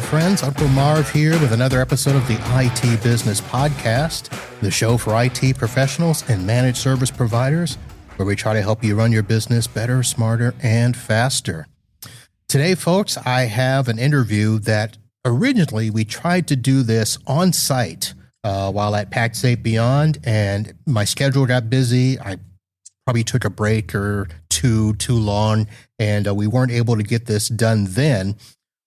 Hello, friends. Uncle Marv here with another episode of the IT Business Podcast, the show for IT professionals and managed service providers, where we try to help you run your business better, smarter, and faster. Today, folks, I have an interview that originally we tried to do this on site while at PAX 8 Beyond, and my schedule got busy. I probably took a break or two too long, and we weren't able to get this done then.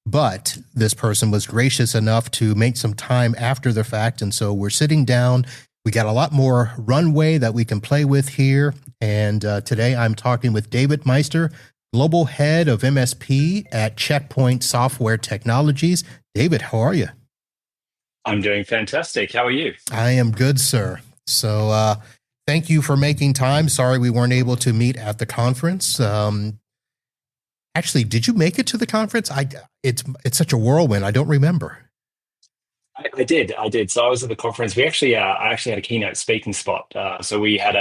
But this person was gracious enough to make some time after the fact, and so we're sitting down. We got a lot more runway that we can play with here, and today I'm talking with David Meister, Global Head of MSP at Checkpoint Software Technologies. David, how are you? I'm doing fantastic. How are you? I am good, sir. So thank you for making time. Sorry we weren't able to meet at the conference. Actually, did you make it to the conference? It's such a whirlwind. I don't remember. I did. So I was at the conference. I actually had a keynote speaking spot. So we had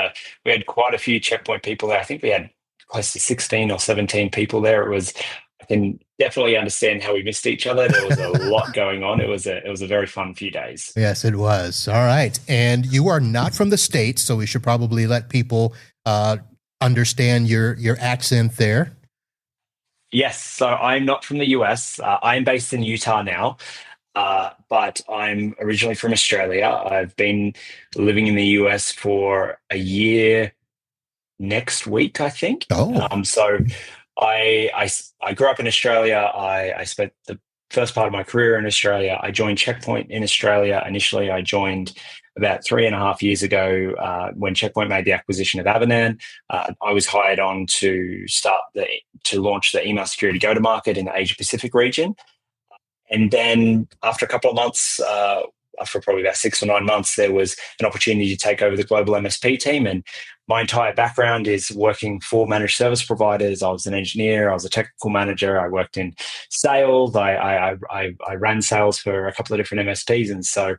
quite a few Checkpoint people there. I think we had close to 16 or 17 people there. I can definitely understand how we missed each other. There was a lot going on. It was a very fun few days. Yes, it was. All right. And you are not from the States, so we should probably let people understand your accent there. Yes. So I'm not from the US. I'm based in Utah now, but I'm originally from Australia. I've been living in the US for a year next week, I think. Oh. So I grew up in Australia. I spent the first part of my career in Australia. I joined Checkpoint in Australia. Initially, I joined about 3.5 years ago when Checkpoint made the acquisition of Avanan. I was hired on to launch the email security go-to-market in the Asia Pacific region. And then after a couple of months, after probably about 6 or 9 months, there was an opportunity to take over the global MSP team. And my entire background is working for managed service providers. I was an engineer. I was a technical manager. I worked in sales. I ran sales for a couple of different MSPs. And so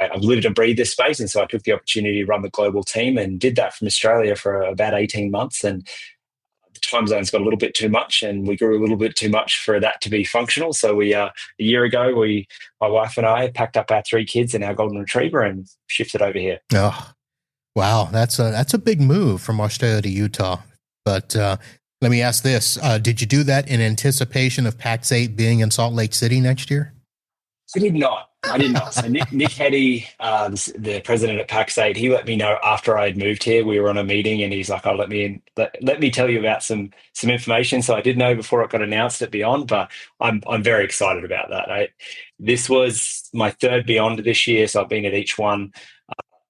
I've lived and breathed this space. And so I took the opportunity to run the global team and did that from Australia for about 18 months. And the time zones got a little bit too much, and we grew a little bit too much for that to be functional. So a year ago, my wife and I packed up our 3 kids and our golden retriever and shifted over here. Oh, wow. That's a big move from Australia to Utah. But let me ask this. Did you do that in anticipation of PAX 8 being in Salt Lake City next year? I did not. So Nick Heddy, the president at PAX 8, he let me know after I had moved here. We were on a meeting, and he's like, "Oh, let me tell you about some information." So I did know before it got announced at Beyond, but I'm very excited about that. This was my 3rd Beyond this year, so I've been at each one.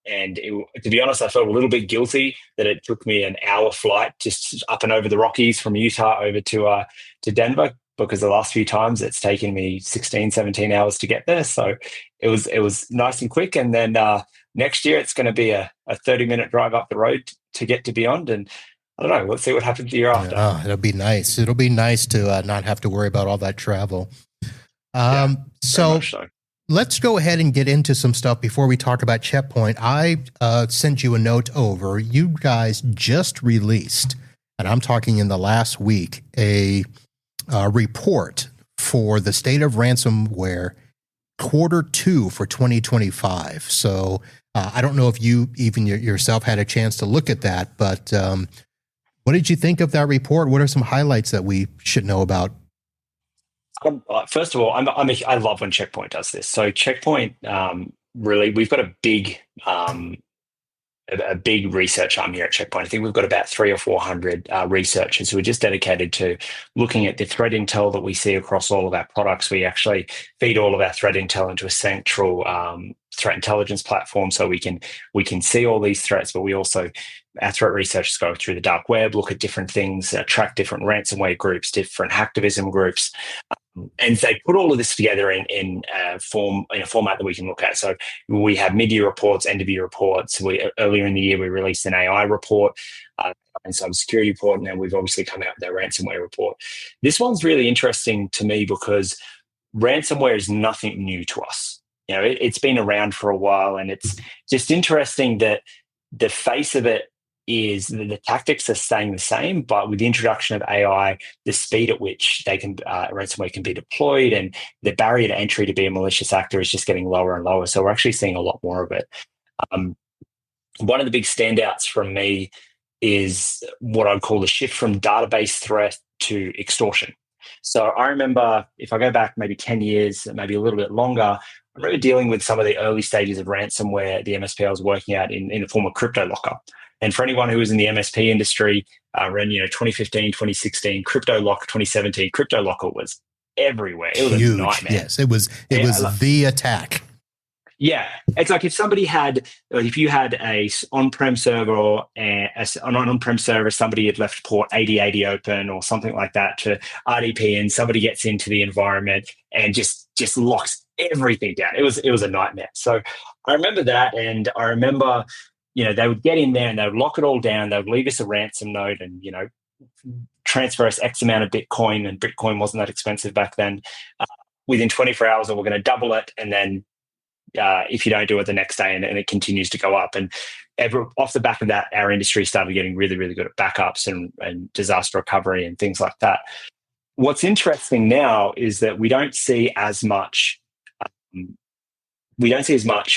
And to be honest, I felt a little bit guilty that it took me an hour flight just up and over the Rockies from Utah over to Denver, because the last few times it's taken me 16, 17 hours to get there. So it was nice and quick. And then next year it's going to be a 30-minute drive up the road to get to Beyond. And I don't know, let's see what happens the year after. Yeah, it'll be nice. It'll be nice to not have to worry about all that travel. So let's go ahead and get into some stuff before we talk about Checkpoint. I sent you a note over. You guys just released, and I'm talking in the last week, a report for the state of ransomware Q2 for 2025. So I don't know if you even yourself had a chance to look at that, but what did you think of that report? What are some highlights that we should know about? First of all, I love when Checkpoint does this. So Checkpoint, really, we've got a big research arm here at Checkpoint. I think we've got about 300 or 400 researchers who are just dedicated to looking at the threat intel that we see across all of our products. We actually feed all of our threat intel into a central threat intelligence platform, so we can see all these threats. But our threat researchers go through the dark web, look at different things, track different ransomware groups, different hacktivism groups. And they put all of this together in a format that we can look at. So we have mid-year reports, end-of-year reports. Earlier in the year, we released an AI report and cybersecurity report, and then we've obviously come out with our ransomware report. This one's really interesting to me because ransomware is nothing new to us. It's been around for a while, and it's just interesting that the face of it is the tactics are staying the same, but with the introduction of AI, the speed at which they can ransomware can be deployed and the barrier to entry to be a malicious actor is just getting lower and lower. So we're actually seeing a lot more of it. One of the big standouts from me is what I'd call the shift from database threat to extortion. So I remember, if I go back maybe 10 years, maybe a little bit longer, I remember dealing with some of the early stages of ransomware, the MSP I was working at in the form of crypto locker. And for anyone who was in the MSP industry, around 2015, 2016, crypto lock, 2017, crypto locker was everywhere. It was huge. A nightmare. Yes, it was the attack. Yeah, it's like if you had a on-prem server and an on-prem server, somebody had left port 8080 open or something like that to RDP, and somebody gets into the environment and just locks everything down. It was a nightmare. So I remember that, and I remember they would get in there and they would lock it all down. They would leave us a ransom note and transfer us X amount of Bitcoin, and Bitcoin wasn't that expensive back then. Within 24 hours, we're going to double it, and then if you don't do it the next day, and it continues to go up. And off the back of that, our industry started getting really, really good at backups and disaster recovery and things like that. What's interesting now is that we don't see as much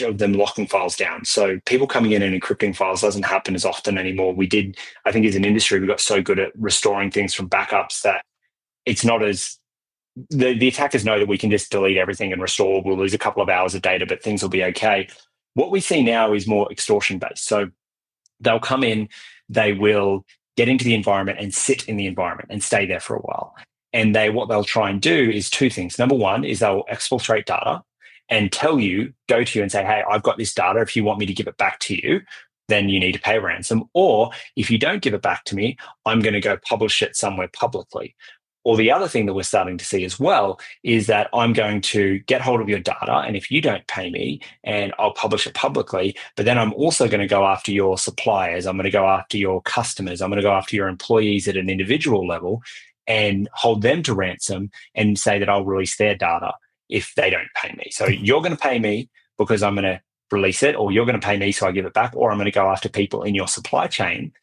of them locking files down. So people coming in and encrypting files doesn't happen as often anymore. I think as an industry, we got so good at restoring things from backups that it's not as the attackers know that we can just delete everything and restore. We'll lose a couple of hours of data, but things will be okay. What we see now is more extortion based. So they'll come in, they will get into the environment and sit in the environment and stay there for a while. And what they'll try and do is two things. Number one is they'll exfiltrate data and go to you and say, hey, I've got this data. If you want me to give it back to you, then you need to pay ransom. Or if you don't give it back to me, I'm going to go publish it somewhere publicly. Or the other thing that we're starting to see as well is that I'm going to get hold of your data, and if you don't pay me, and I'll publish it publicly, but then I'm also going to go after your suppliers, I'm going to go after your customers, I'm going to go after your employees at an individual level and hold them to ransom and say that I'll release their data if they don't pay me. So you're going to pay me because I'm going to release it, or you're going to pay me so I give it back, or I'm going to go after people in your supply chain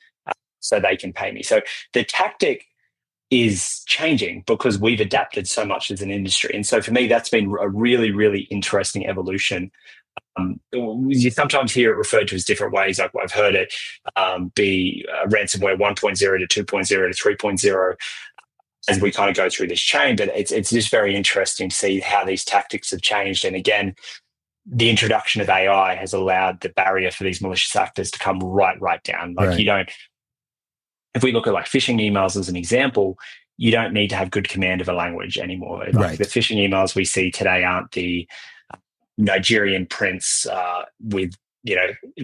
so they can pay me. So the tactic is changing because we've adapted so much as an industry. And so for me, that's been a really, really interesting evolution. You sometimes hear it referred to as different ways. I've heard it be ransomware 1.0 to 2.0 to 3.0 as we kind of go through this chain. But it's just very interesting to see how these tactics have changed. And again, the introduction of AI has allowed the barrier for these malicious actors to come right down. If we look at like phishing emails as an example, you don't need to have good command of a language anymore. The phishing emails we see today aren't the Nigerian prince with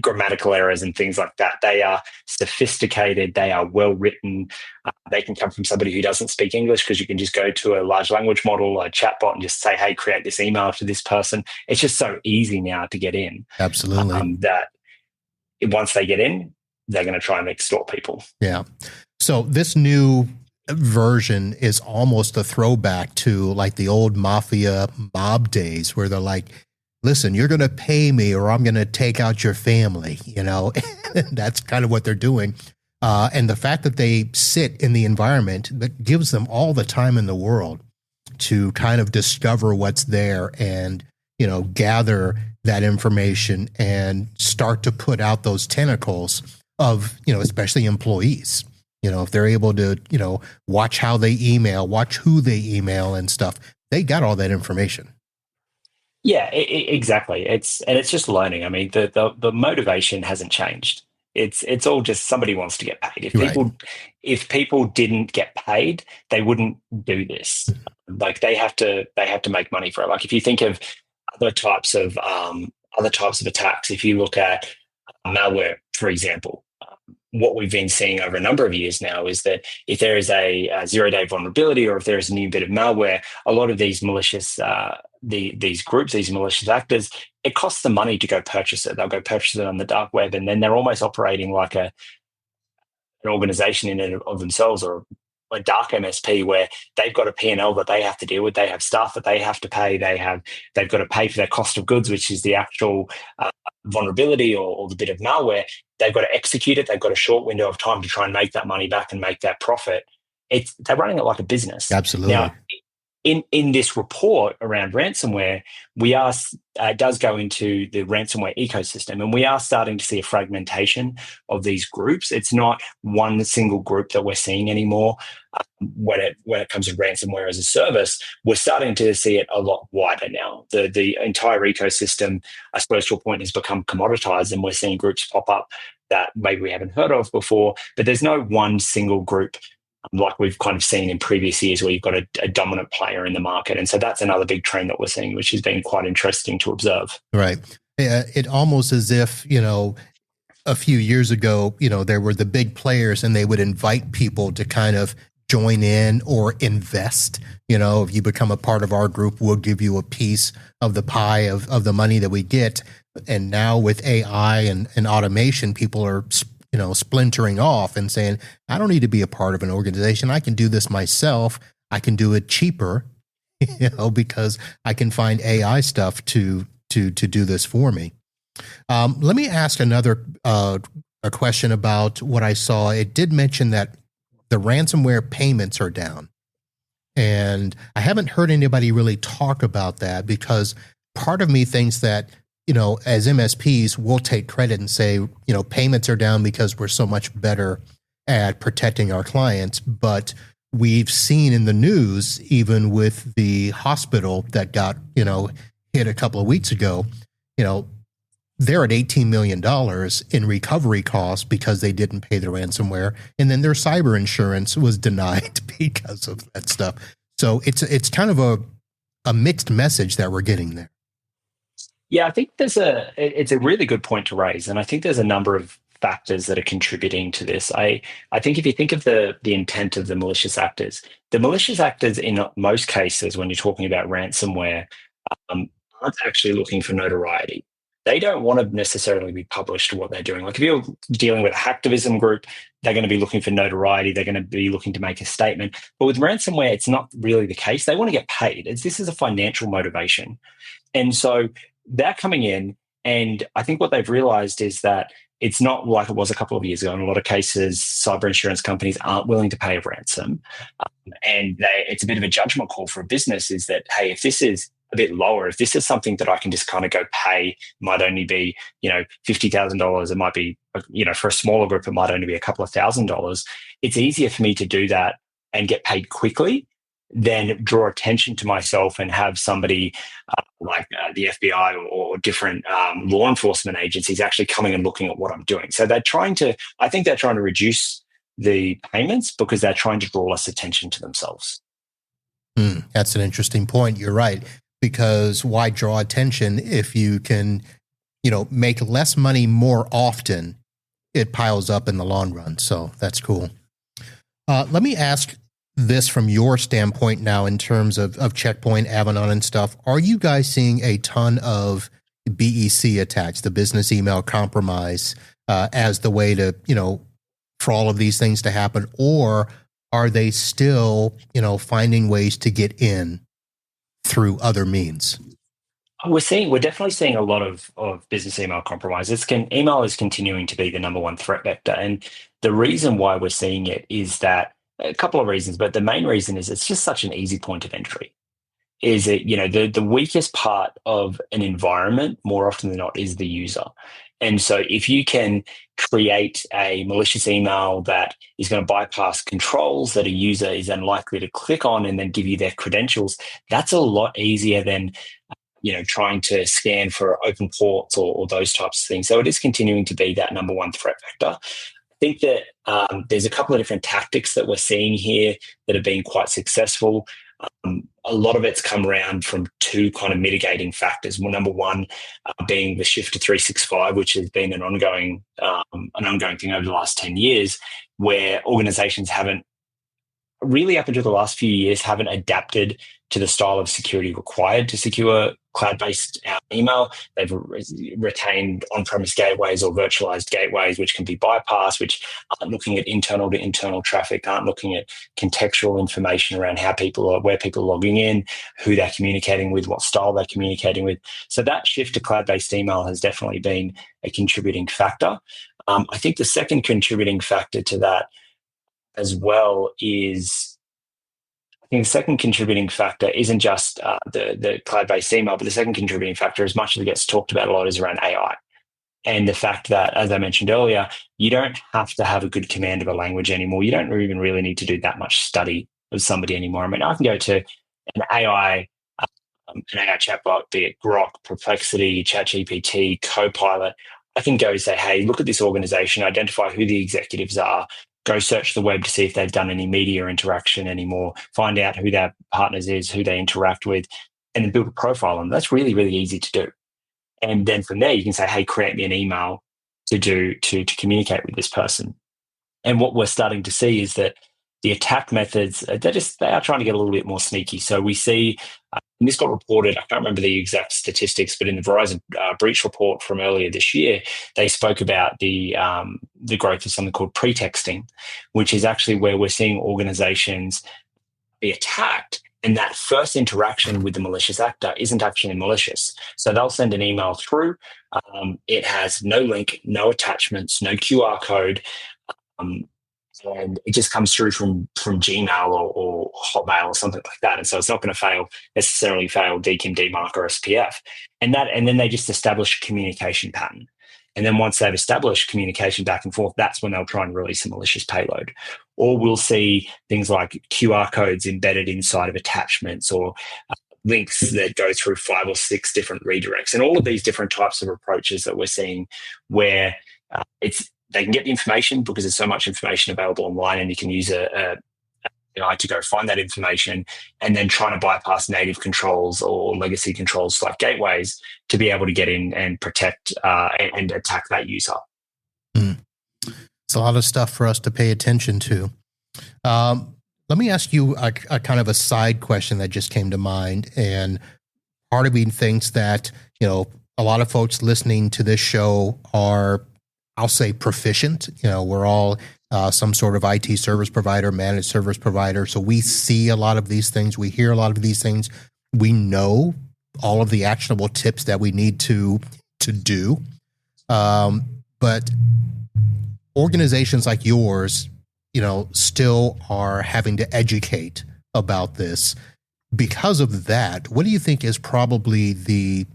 grammatical errors and things like that. They are sophisticated. They are well written. They can come from somebody who doesn't speak English, because you can just go to a large language model, a chatbot, and just say, hey, create this email to this person. It's just so easy now to get in. Absolutely. That once they get in, they're going to try and extort people. Yeah. So this new version is almost a throwback to like the old mafia mob days, where they're like, listen, you're going to pay me or I'm going to take out your family, That's kind of what they're doing. And the fact that they sit in the environment, that gives them all the time in the world to kind of discover what's there and, gather that information and start to put out those tentacles of, especially employees. If they're able to, watch how they email, watch who they email and stuff, they got all that information. Yeah, exactly. It's just learning. I mean, the motivation hasn't changed. It's all just somebody wants to get paid. If people didn't get paid, they wouldn't do this. Like they have to make money for it. Like if you think of other types of attacks, if you look at malware, for example, what we've been seeing over a number of years now is that if there is a 0-day vulnerability, or if there is a new bit of malware, a lot of these malicious these groups, these malicious actors, it costs them money to go purchase it. They'll go purchase it on the dark web, and then they're almost operating like an organization in and of themselves, or a dark MSP, where they've got a P&L that they have to deal with. They have staff that they have to pay. They've got to pay for their cost of goods, which is the actual vulnerability or the bit of malware, they've got to execute it. They've got a short window of time to try and make that money back and make that profit. They're running it like a business. Absolutely. Now, in this report around ransomware, we are it does go into the ransomware ecosystem, and we are starting to see a fragmentation of these groups. It's not one single group that we're seeing anymore. When it comes to ransomware as a service, we're starting to see it a lot wider now. The entire ecosystem, I suppose, to a point, has become commoditized, and we're seeing groups pop up that maybe we haven't heard of before. But there's no one single group like we've kind of seen in previous years where you've got a dominant player in the market. And so that's another big trend that we're seeing, which has been quite interesting to observe. Right. It almost as if, a few years ago, there were the big players and they would invite people to kind of join in or invest. If you become a part of our group, we'll give you a piece of the pie of the money that we get. And now with AI and automation, people are splintering off and saying, I don't need to be a part of an organization. I can do this myself. I can do it cheaper, because I can find AI stuff to do this for me. Let me ask another a question about what I saw. It did mention that the ransomware payments are down. And I haven't heard anybody really talk about that, because part of me thinks that as MSPs, we'll take credit and say, payments are down because we're so much better at protecting our clients. But we've seen in the news, even with the hospital that got, hit a couple of weeks ago, they're at $18 million in recovery costs because they didn't pay the ransomware. And then their cyber insurance was denied because of that stuff. So it's kind of a mixed message that we're getting there. Yeah, I think it's a really good point to raise. And I think there's a number of factors that are contributing to this. I think if you think of the intent of the malicious actors in most cases, when you're talking about ransomware, aren't actually looking for notoriety. They don't want to necessarily be published what they're doing. Like if you're dealing with a hacktivism group, they're going to be looking for notoriety. They're going to be looking to make a statement. But with ransomware, it's not really the case. They want to get paid. This is a financial motivation. And so they're coming in, and I think what they've realized is that it's not like it was a couple of years ago. In a lot of cases, cyber insurance companies aren't willing to pay a ransom. And it's a bit of a judgment call for a business, is that, hey, if this is a bit lower, if this is something that I can just kind of go pay, might only be, $50,000, it might be, for a smaller group, it might only be a couple of $1,000s. It's easier for me to do that and get paid quickly than draw attention to myself and have somebody like the FBI or different law enforcement agencies actually coming and looking at what I'm doing. So I think they're trying to reduce the payments because they're trying to draw less attention to themselves. That's an interesting point. You're right. Because why draw attention if you can, make less money more often? It piles up in the long run. So that's cool. Let me ask this from your standpoint now in terms of Checkpoint, Avanan and stuff. Are you guys seeing a ton of BEC attacks, the business email compromise, as the way to, for all of these things to happen? Or are they still, finding ways to get in through other means? We're definitely seeing a lot of business email compromises. Email is continuing to be the number one threat vector. And the reason why we're seeing it is that a couple of reasons, but the main reason is it's just such an easy point of entry. Is it, the weakest part of an environment more often than not is the user. And so if you can create a malicious email that is going to bypass controls that a user is unlikely to click on and then give you their credentials, that's a lot easier than trying to scan for open ports or those types of things. So it is continuing to be that number one threat vector. I think that there's a couple of different tactics that we're seeing here that have been quite successful. A lot of it's come around from two kind of mitigating factors. Well, number one being the shift to 365, which has been an ongoing thing over the last 10 years, where organizations haven't really up until the last few years haven't adapted to the style of security required to secure cloud-based email. They've retained on-premise gateways or virtualized gateways, which can be bypassed, which aren't looking at internal to internal traffic, aren't looking at contextual information around how people are, where people are logging in, who they're communicating with, what style they're communicating with. So that shift to cloud-based email has definitely been a contributing factor. I think the second contributing factor to that as well is, I think the second contributing factor isn't just the cloud-based email, but the second contributing factor, as much as it gets talked about a lot, is around AI. And the fact that, as I mentioned earlier, you don't have to have a good command of a language anymore. You don't even really need to do that much study of somebody anymore. I mean, I can go to an AI chatbot, be it Grok, Perplexity, ChatGPT, Copilot. I can go say, hey, look at this organization, identify who the executives are, go search the web to see if they've done any media interaction anymore, find out who their partners is, who they interact with, and then build a profile on them. That's really, really easy to do. And then from there, you can say, hey, create me an email to communicate with this person. And what we're starting to see is that the attack methods, they are trying to get a little bit more sneaky. So we see, and this got reported, I can't remember the exact statistics, but in the Verizon breach report from earlier this year, they spoke about the growth of something called pretexting, which is actually where we're seeing organizations be attacked, and that first interaction with the malicious actor isn't actually malicious. So they'll send an email through. It has no link, no attachments, no QR code. And it just comes through from Gmail or Hotmail or something like that. And so it's not going to necessarily fail DKIM, DMARC, or SPF. And then they just establish a communication pattern. And then once they've established communication back and forth, that's when they'll try and release a malicious payload. Or we'll see things like QR codes embedded inside of attachments, or links that go through 5 or 6 different redirects. And all of these different types of approaches that we're seeing, where they can get the information because there's so much information available online, and you can use a AI to go find that information, and then trying to bypass native controls or legacy controls like gateways to be able to get in and protect and attack that user. It's a lot of stuff for us to pay attention to. Let me ask you a kind of a side question that just came to mind. And part of me thinks that, a lot of folks listening to this show are, I'll say, proficient. We're all some sort of IT service provider, managed service provider. So we see a lot of these things. We hear a lot of these things. We know all of the actionable tips that we need to do. But organizations like yours, still are having to educate about this. Because of that, what do you think is probably the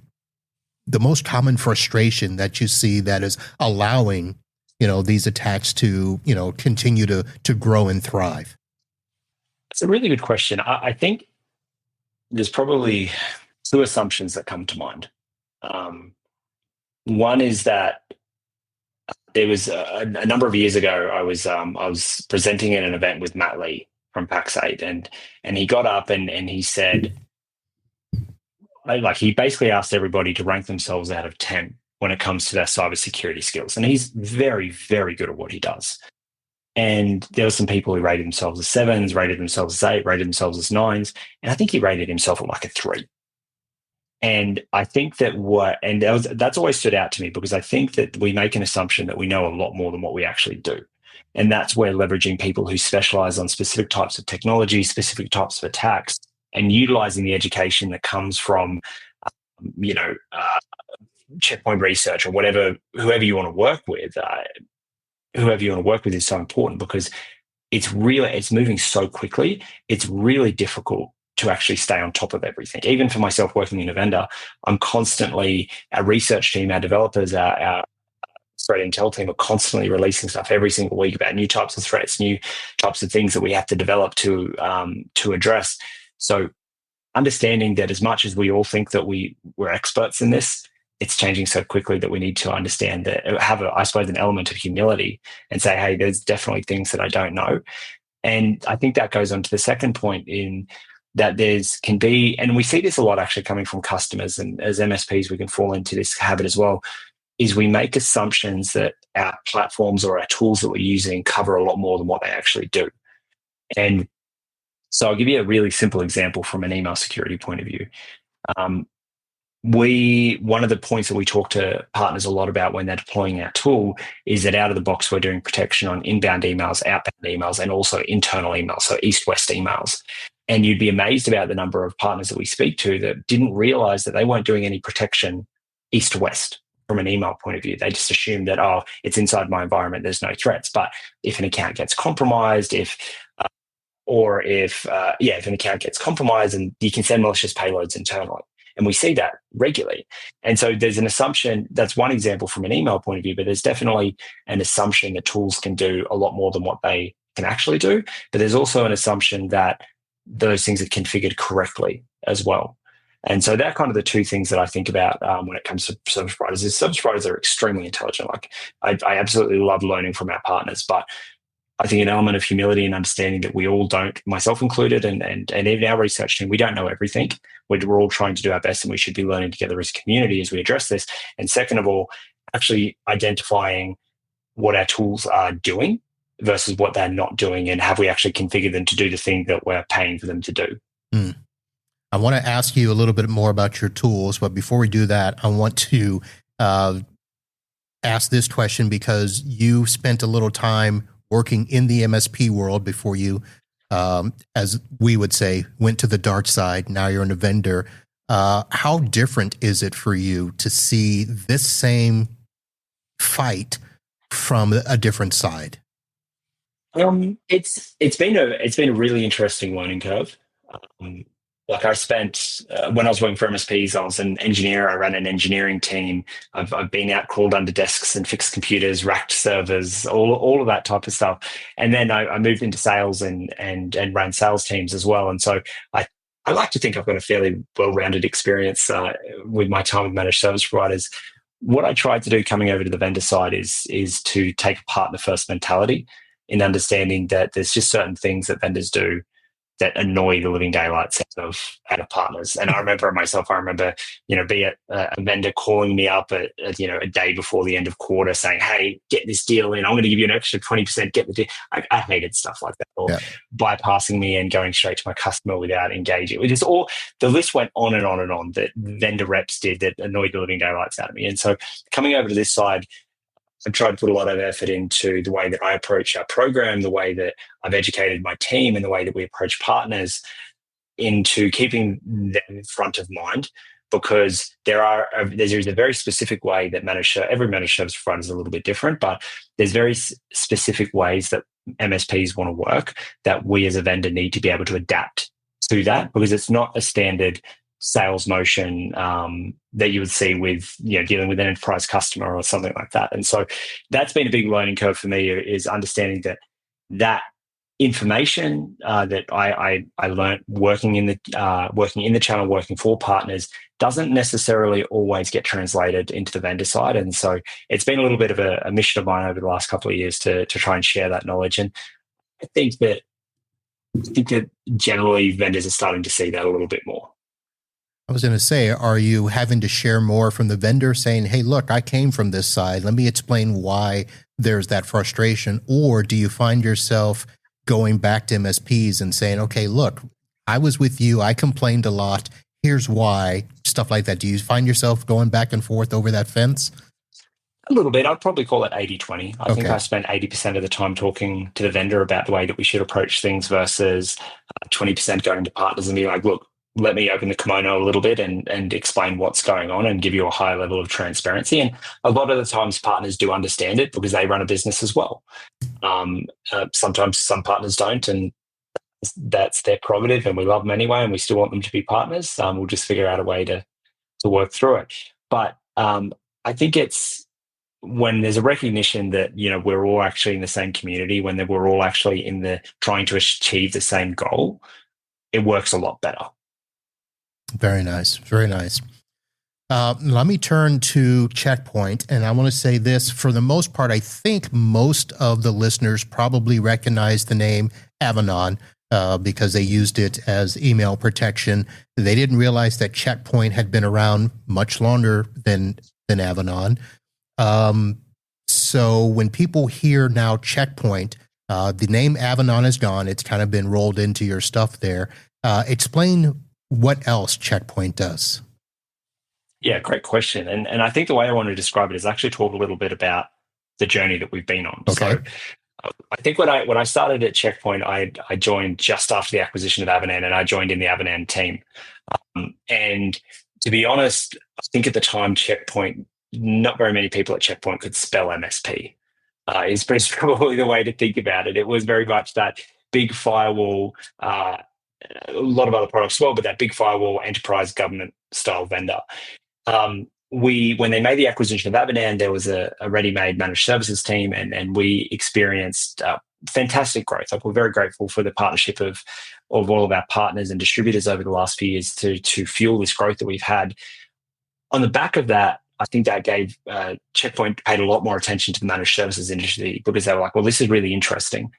most common frustration that you see that is allowing, these attacks to, continue to grow and thrive? It's a really good question. I think there's probably 2 assumptions that come to mind. One is that there was a number of years ago, I was presenting at an event with Matt Lee from Pax8, and he got up and he said, he basically asked everybody to rank themselves out of 10 when it comes to their cybersecurity skills. And he's very, very good at what he does. And there were some people who rated themselves as 7s, rated themselves as 8, rated themselves as 9s. And I think he rated himself at like a 3. And I think that's always stood out to me, because I think that we make an assumption that we know a lot more than what we actually do. And that's where leveraging people who specialize on specific types of technology, specific types of attacks, and utilizing the education that comes from, Checkpoint Research or whoever you want to work with, is so important, because it's moving so quickly. It's really difficult to actually stay on top of everything. Even for myself working in a vendor, I'm constantly, our research team, our developers, our threat intel team are constantly releasing stuff every single week about new types of threats, new types of things that we have to develop to address. So understanding that as much as we all think that we're experts in this, it's changing so quickly that we need to understand that, have I suppose, an element of humility and say, hey, there's definitely things that I don't know. And I think that goes on to the second point, in that can be, and we see this a lot actually coming from customers, and as MSPs, we can fall into this habit as well, is we make assumptions that our platforms or our tools that we're using cover a lot more than what they actually do. And So I'll give you a really simple example from an email security point of view. Um, one of the points that we talk to partners a lot about when they're deploying our tool is that out of the box, we're doing protection on inbound emails, outbound emails, and also internal emails, so east-west emails. And you'd be amazed about the number of partners that we speak to that didn't realize that they weren't doing any protection east to west from an email point of view. They just assume that, oh, it's inside my environment, there's no threats. But if an account gets compromised, if an account gets compromised, and you can send malicious payloads internally. And we see that regularly. And so there's an assumption, that's one example from an email point of view, but there's definitely an assumption that tools can do a lot more than what they can actually do. But there's also an assumption that those things are configured correctly as well. And so they're kind of the two things that I think about when it comes to service providers. Is service providers are extremely intelligent. Like I absolutely love learning from our partners, but I think an element of humility and understanding that we all don't, myself included, and even our research team, we don't know everything. We're all trying to do our best, and we should be learning together as a community as we address this. And second of all, actually identifying what our tools are doing versus what they're not doing, and have we actually configured them to do the thing that we're paying for them to do. I want to ask you a little bit more about your tools, but before we do that, I want to ask this question because you spent a little time working in the MSP world before you, as we would say, went to the dark side. Now you're in a vendor. How different is it for you to see this same fight from a different side? It's been a really interesting learning curve. Like I spent when I was working for MSPs, I was an engineer. I ran an engineering team. I've been out, crawled under desks and fixed computers, racked servers, all of that type of stuff. And then I moved into sales and ran sales teams as well. And so I like to think I've got a fairly well-rounded experience with my time with managed service providers. What I tried to do coming over to the vendor side is to take a partner first mentality in understanding that there's just certain things that vendors do that annoy the living daylights out of partners. And I remember myself, be it a vendor calling me up at a day before the end of quarter saying, hey, get this deal in, I'm going to give you an extra 20%, get the deal. I hated stuff like that. Or bypassing me and going straight to my customer without engaging. It just the list went on and on and on that vendor reps did that annoyed the living daylights out of me. And so coming over to this side, I've tried to put a lot of effort into the way that I approach our program, the way that I've educated my team, and the way that we approach partners into keeping them front of mind, because there's a very specific way that every managed service provider is a little bit different, but there's very specific ways that MSPs want to work that we as a vendor need to be able to adapt to that, because it's not a standard sales motion that you would see with dealing with an enterprise customer or something like that. And so that's been a big learning curve for me, is understanding that information that I learned working in the channel, working for partners, doesn't necessarily always get translated into the vendor side. And so it's been a little bit of a mission of mine over the last couple of years to try and share that knowledge. And I think that generally vendors are starting to see that a little bit more. I was going to say, are you having to share more from the vendor saying, hey, look, I came from this side. Let me explain why there's that frustration. Or do you find yourself going back to MSPs and saying, okay, look, I was with you. I complained a lot. Here's why, stuff like that. Do you find yourself going back and forth over that fence? A little bit. I'd probably call it 80-20. I think I spent 80% of the time talking to the vendor about the way that we should approach things versus 20% going to partners and being like, look, let me open the kimono a little bit and explain what's going on and give you a high level of transparency. And a lot of the times partners do understand it because they run a business as well. Sometimes some partners don't, and that's their prerogative, and we love them anyway, and we still want them to be partners. We'll just figure out a way to work through it. But I think it's when there's a recognition that we're all actually in the same community, when we're all actually trying to achieve the same goal, it works a lot better. Very nice. Very nice. Let me turn to Checkpoint, and I want to say this. For the most part, I think most of the listeners probably recognize the name Avanan because they used it as email protection. They didn't realize that Checkpoint had been around much longer than Avanan. So when people hear now Checkpoint, The name Avanan is gone. It's kind of been rolled into your stuff there. Explain what else Checkpoint does. Yeah, great question. And I think the way I want to describe it is actually talk a little bit about the journey that we've been on. Okay. So I think when I started at Checkpoint, I joined just after the acquisition of Avanan, and I joined in the Avanan team. And to be honest, I think at the time Checkpoint, not very many people at Checkpoint could spell MSP. Is probably the way to think about it. It was very much that big firewall, a lot of other products as well, but that big firewall enterprise government style vendor. When they made the acquisition of Avanan, there was a ready-made managed services team, and we experienced fantastic growth. Like, we're very grateful for the partnership of all of our partners and distributors over the last few years to fuel this growth that we've had. On the back of that, I think that gave Checkpoint paid a lot more attention to the managed services industry, because they were like, well, this is really interesting.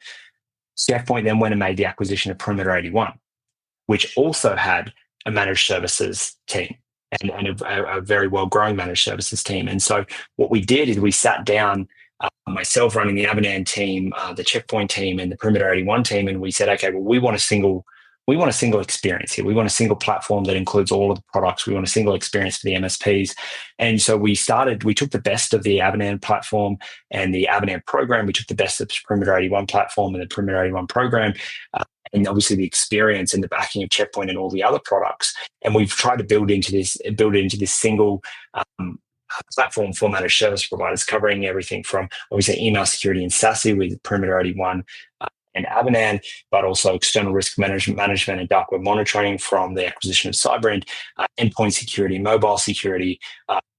Checkpoint then went and made the acquisition of Perimeter 81, which also had a managed services team and a very well-growing managed services team. And so what we did is we sat down, myself running the Avanan team, the Checkpoint team, and the Perimeter 81 team, and we said, okay, well, we want a single experience here. We want a single platform that includes all of the products. We want a single experience for the MSPs. And so we took the best of the Avanan platform and the Avanan program. We took the best of the Perimeter 81 platform and the Perimeter 81 program, and obviously the experience and the backing of Checkpoint and all the other products. And we've tried to build it into this single platform for managed service providers, covering everything from obviously email security and SASE with Perimeter 81 and Avanan, but also external risk management and dark web monitoring from the acquisition of Cyberend, endpoint security, mobile security,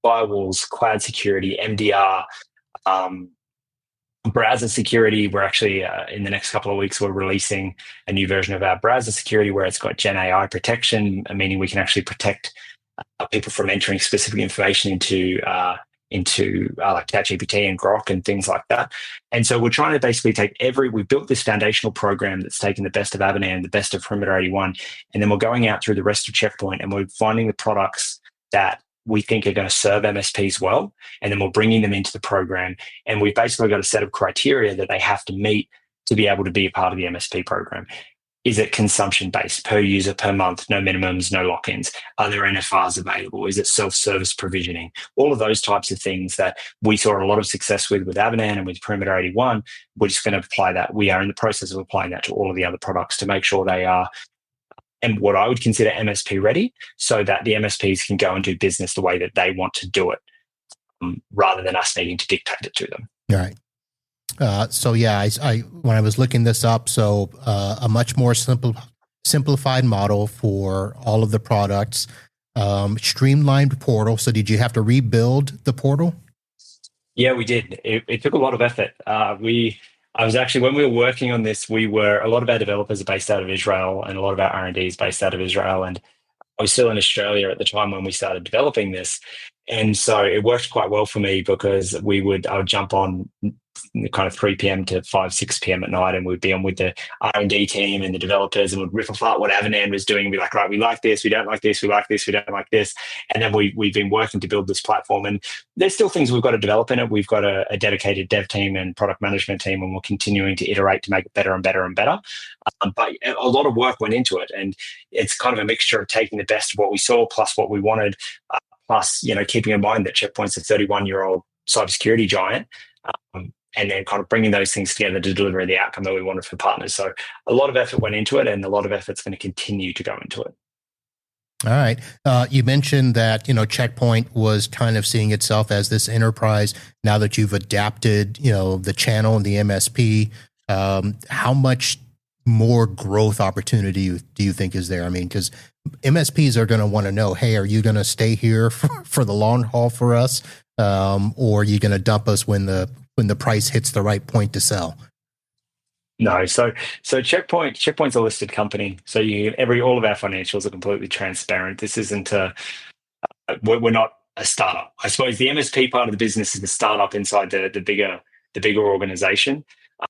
firewalls, cloud security, MDR, browser security. We're actually, in the next couple of weeks, we're releasing a new version of our browser security where it's got Gen AI protection, meaning we can actually protect people from entering specific information into like ChatGPT and Grok and things like that. And so we're trying to basically we built this foundational program that's taken the best of Avanan, the best of Perimeter 81, and then we're going out through the rest of Checkpoint and we're finding the products that we think are going to serve MSPs well, and then we're bringing them into the program. And we've basically got a set of criteria that they have to meet to be able to be a part of the MSP program. Is it consumption-based, per user, per month, no minimums, no lock-ins? Are there NFRs available? Is it self-service provisioning? All of those types of things that we saw a lot of success with Avanan and with Perimeter 81, we're just going to apply that. We are in the process of applying that to all of the other products to make sure they are, and what I would consider MSP ready, so that the MSPs can go and do business the way that they want to do it, rather than us needing to dictate it to them. All right. So yeah, I when I was looking this up, so a much more simplified model for all of the products, streamlined portal. So did you have to rebuild the portal? Yeah, we did. It took a lot of effort. I was actually, when we were working on this, a lot of our developers are based out of Israel and a lot of our R&D is based out of Israel. And I was still in Australia at the time when we started developing this. And so it worked quite well for me, because I would jump on kind of 3 p.m. to 5, 6 p.m. at night, and we'd be on with the R&D team and the developers, and would rip apart what Avanan was doing and be like, right, we like this, we don't like this, we like this, we don't like this. And then we've been working to build this platform, and there's still things we've got to develop in it. We've got a dedicated dev team and product management team, and we're continuing to iterate to make it better and better and better. But a lot of work went into it, and it's kind of a mixture of taking the best of what we saw plus what we wanted, plus, keeping in mind that Checkpoint's a 31-year-old cybersecurity giant. And then kind of bringing those things together to deliver the outcome that we wanted for partners. So a lot of effort went into it, and a lot of effort's going to continue to go into it. All right. You mentioned that, Checkpoint was kind of seeing itself as this enterprise. Now that you've adapted, the channel and the MSP, how much more growth opportunity do you think is there? I mean, because MSPs are going to want to know, hey, are you going to stay here for the long haul for us? Or are you going to dump us when the price hits the right point to sell? No, so Checkpoint's a listed company, so all of our financials are completely transparent. This isn't we're not a startup. I suppose the MSP part of the business is the startup inside the bigger organization,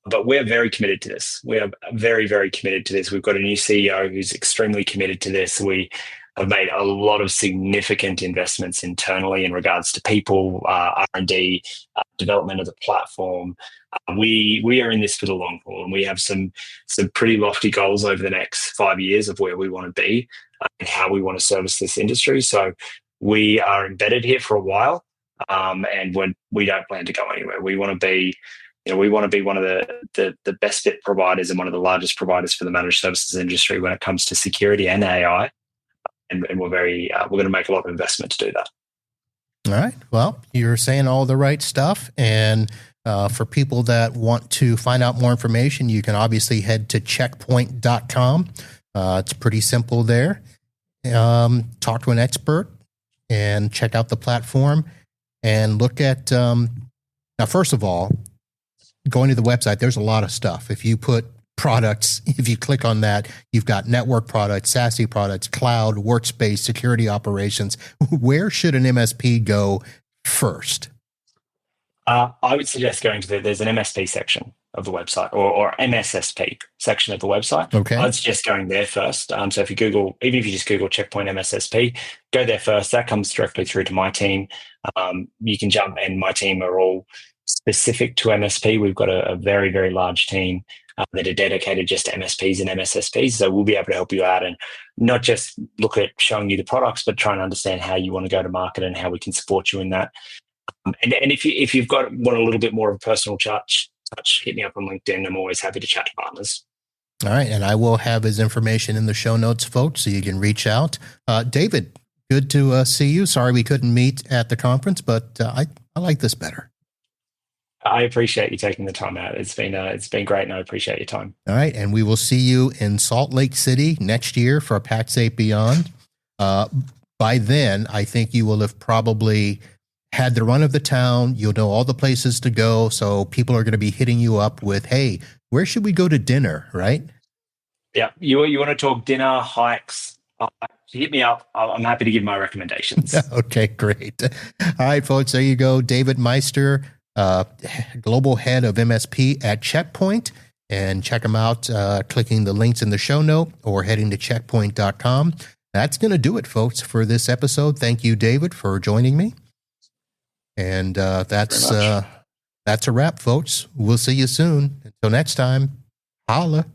but we're very committed to this. We are very, very committed to this. We've got a new CEO who's extremely committed to this. have made a lot of significant investments internally in regards to people, R&D, development of the platform. We are in this for the long haul, and we have some pretty lofty goals over the next 5 years of where we want to be and how we want to service this industry. So we are embedded here for a while, and we don't plan to go anywhere. We want to be one of the best fit providers and one of the largest providers for the managed services industry when it comes to security and AI. And we're going to make a lot of investment to do that. All right. Well, you're saying all the right stuff. And for people that want to find out more information, you can obviously head to checkpoint.com. It's pretty simple there. Talk to an expert and check out the platform and look at, now, first of all, going to the website, there's a lot of stuff. If you put products, if you click on that, you've got network products, SASE products, cloud, workspace, security operations. Where should an MSP go first? I would suggest going to there's an MSP section of the website or MSSP section of the website. Okay. I'd suggest going there first. So if you Google, even if you just Google Checkpoint MSSP, go there first. That comes directly through to my team. You can jump, and my team are all specific to MSP. We've got a very, very large team that are dedicated just to MSPs and MSSPs. So we'll be able to help you out and not just look at showing you the products, but try and understand how you want to go to market and how we can support you in that. And if you've want a little bit more of a personal touch, hit me up on LinkedIn. I'm always happy to chat to partners. All right. And I will have his information in the show notes, folks, so you can reach out. David, good to see you. Sorry we couldn't meet at the conference, but I like this better. I appreciate you taking the time out. It's been great, and I appreciate your time. All right. And we will see you in Salt Lake City next year for PAX 8 Beyond. By then, I think you will have probably had the run of the town. You'll know all the places to go. So people are going to be hitting you up with, hey, where should we go to dinner, right? Yeah. You want to talk dinner, hikes, hit me up. I'm happy to give my recommendations. Okay, great. All right, folks, there you go. David Meister, Global Head of MSP at Checkpoint. And check them out, clicking the links in the show note or heading to checkpoint.com. That's going to do it, folks, for this episode. Thank you, David, for joining me. And that's a wrap, folks. We'll see you soon. Until next time, holla.